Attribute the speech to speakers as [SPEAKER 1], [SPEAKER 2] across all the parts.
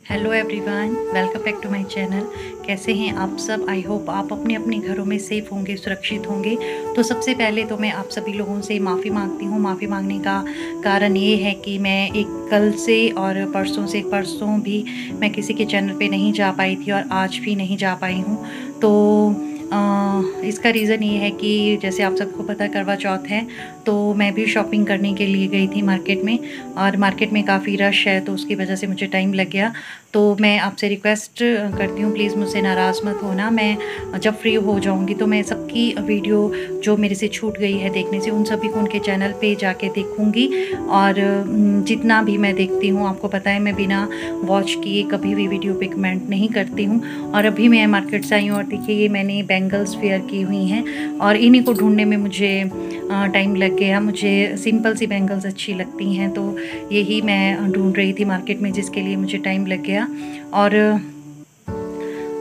[SPEAKER 1] Hello everyone, welcome back to my channel. कैसे हैं आप सब? आई होप आप अपने अपने घरों में सेफ़ होंगे, सुरक्षित होंगे। तो सबसे पहले तो मैं आप सभी लोगों से माफ़ी मांगती हूँ। माफ़ी मांगने का कारण ये है कि मैं एक कल से और परसों भी मैं किसी के चैनल पे नहीं जा पाई थी और आज भी नहीं जा पाई हूँ। तो इसका रीज़न ये है कि जैसे आप सबको पता है करवा चौथ है, तो मैं भी शॉपिंग करने के लिए गई थी मार्केट में और मार्केट में काफ़ी रश है, तो उसकी वजह से मुझे टाइम लग गया। तो मैं आपसे रिक्वेस्ट करती हूँ, प्लीज़ मुझसे नाराज़ मत होना। मैं जब फ्री हो जाऊँगी तो मैं सबकी वीडियो जो मेरे से छूट गई है देखने से, उन सभी को उनके चैनल पे जाके देखूँगी। और जितना भी मैं देखती हूँ, आपको पता है मैं बिना वॉच किए कभी भी वीडियो पे कमेंट नहीं करती हूँ। और अभी मैं मार्केट से आई हूँ और देखिए ये मैंने बैंगल्स वेयर की हुई हैं और इन्हीं को ढूँढने में मुझे टाइम लग गया। मुझे सिंपल सी बैंगल्स अच्छी लगती हैं, तो यही मैं ढूंढ रही थी मार्केट में, जिसके लिए मुझे टाइम लग गया। और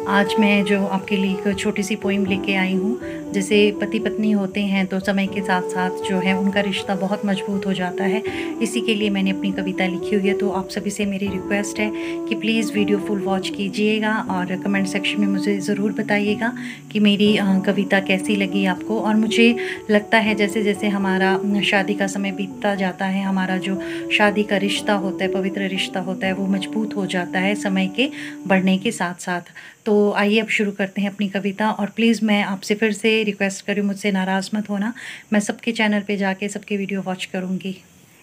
[SPEAKER 1] आज मैं जो आपके लिए एक छोटी सी पोइम लेके आई हूँ। जैसे पति पत्नी होते हैं तो समय के साथ साथ जो है उनका रिश्ता बहुत मजबूत हो जाता है। इसी के लिए मैंने अपनी कविता लिखी हुई है। तो आप सभी से मेरी रिक्वेस्ट है कि प्लीज़ वीडियो फुल वॉच कीजिएगा और कमेंट सेक्शन में मुझे ज़रूर बताइएगा कि मेरी कविता कैसी लगी आपको। और मुझे लगता है जैसे जैसे हमारा शादी का समय बीतता जाता है, हमारा जो शादी का रिश्ता होता है, पवित्र रिश्ता होता है, वो मजबूत हो जाता है समय के बढ़ने के साथ साथ। तो आइए अब शुरू करते हैं अपनी कविता। और प्लीज़ मैं आपसे फिर से रिक्वेस्ट करूँ, मुझसे नाराज़ मत होना। मैं सबके चैनल पे जाके सबके वीडियो वॉच करूँगी।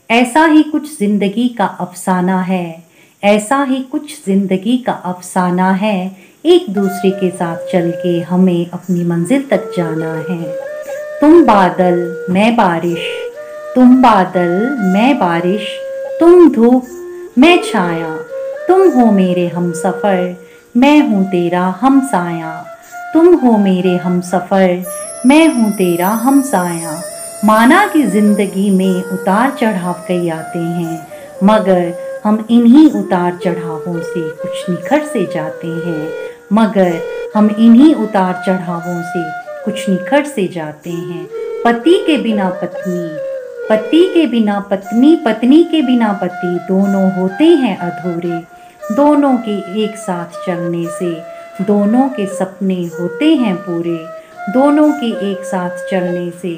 [SPEAKER 2] ऐसा ही कुछ जिंदगी का अफसाना है, ऐसा ही कुछ जिंदगी का अफसाना है। एक दूसरे के साथ चल के हमें अपनी मंजिल तक जाना है। तुम बादल मैं बारिश, तुम बादल मैं बारिश, तुम धूप मैं छाया, तुम हो मेरे हमसफ़र, मैं हूँ तेरा हमसाया। तुम हो मेरे हमसफ़र, मैं हूँ तेरा हमसाया। माना कि जिंदगी में उतार चढ़ाव कई आते हैं, मगर हम इन्हीं उतार चढ़ावों से कुछ निखर से जाते हैं। मगर हम इन्हीं उतार चढ़ावों से कुछ निखर से जाते हैं। पति के बिना पत्नी, पति के बिना पत्नी, पत्नी के बिना पति, दोनों होते हैं अधूरे। दोनों के एक साथ चलने से दोनों के सपने होते हैं पूरे। दोनों के एक साथ चलने से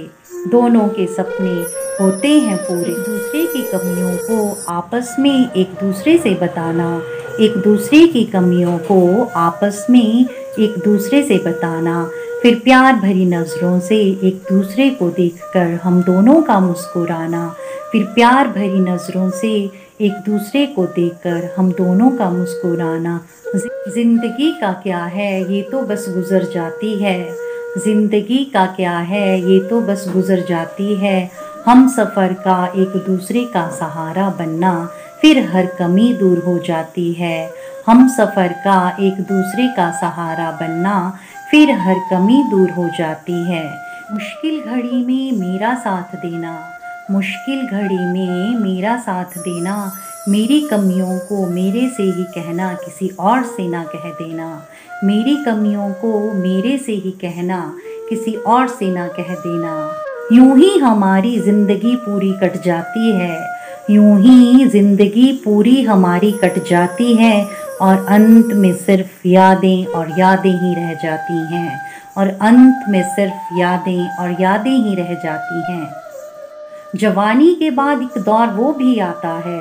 [SPEAKER 2] दोनों के सपने होते हैं पूरे। एक दूसरे की कमियों को आपस में एक दूसरे से बताना, एक दूसरे की कमियों को आपस में एक दूसरे से बताना। फिर प्यार भरी नज़रों से एक दूसरे को देखकर हम दोनों का मुस्कुराना। फिर प्यार भरी नज़रों से एक दूसरे को देखकर हम दोनों का मुस्कुराना। जिंदगी का क्या है ये तो बस गुजर जाती है, जिंदगी का क्या है ये तो बस गुजर जाती है। हम सफ़र का एक दूसरे का सहारा बनना, फिर हर कमी दूर हो जाती है। हम सफ़र का एक दूसरे का सहारा बनना, फिर हर कमी दूर हो जाती है। मुश्किल घड़ी में मेरा साथ देना, मुश्किल घड़ी में मेरा साथ देना। मेरी कमियों को मेरे से ही कहना, किसी और से ना कह देना। मेरी कमियों को मेरे से ही कहना, किसी और से ना कह देना। यूं ही हमारी ज़िंदगी पूरी कट जाती है, यूं ही ज़िंदगी पूरी हमारी कट जाती है। और अंत में सिर्फ यादें और यादें ही रह जाती हैं, और अंत में सिर्फ यादें और यादें ही रह जाती हैं। जवानी के बाद एक दौर वो भी आता है,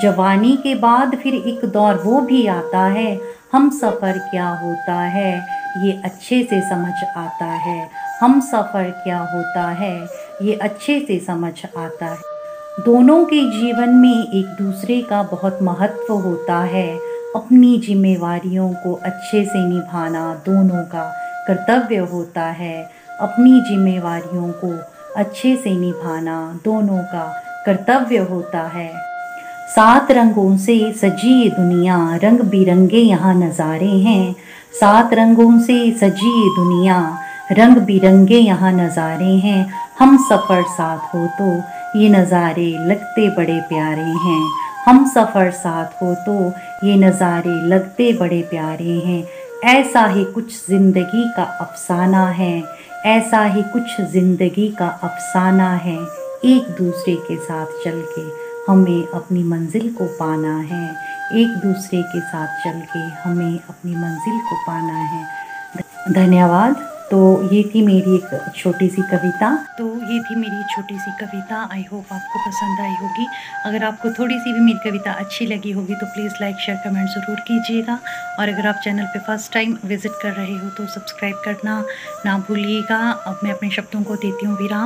[SPEAKER 2] जवानी के बाद फिर एक दौर वो भी आता है। हम सफ़र क्या होता है ये अच्छे से समझ आता है, हम सफ़र क्या होता है ये अच्छे से समझ आता है। दोनों के जीवन में एक दूसरे का बहुत महत्व होता है। अपनी जिम्मेवारियों को अच्छे से निभाना दोनों का कर्तव्य होता है। अपनी जिम्मेवारियों को अच्छे से निभाना दोनों का कर्तव्य होता है। सात रंगों से सजी ये दुनिया, रंग बिरंगे यहाँ नज़ारे हैं। सात रंगों से सजी ये दुनिया, रंग बिरंगे यहाँ नज़ारे हैं। हम सफ़र साथ हो तो ये नज़ारे लगते बड़े प्यारे हैं। हम सफ़र साथ हो तो ये नज़ारे लगते बड़े प्यारे हैं। ऐसा ही कुछ ज़िंदगी का अफसाना है, ऐसा ही कुछ ज़िंदगी का अफसाना है। एक दूसरे के साथ चल के हमें अपनी मंजिल को पाना है, एक दूसरे के साथ चल के हमें अपनी मंजिल को पाना है। धन्यवाद। तो ये थी मेरी एक छोटी सी कविता।
[SPEAKER 1] आई होप आपको पसंद आई होगी। अगर आपको थोड़ी सी भी मेरी कविता अच्छी लगी होगी तो प्लीज़ लाइक शेयर कमेंट ज़रूर कीजिएगा। और अगर आप चैनल पे फर्स्ट टाइम विज़िट कर रहे हो तो सब्सक्राइब करना ना भूलिएगा। अब मैं अपने शब्दों को देती हूँ विराम।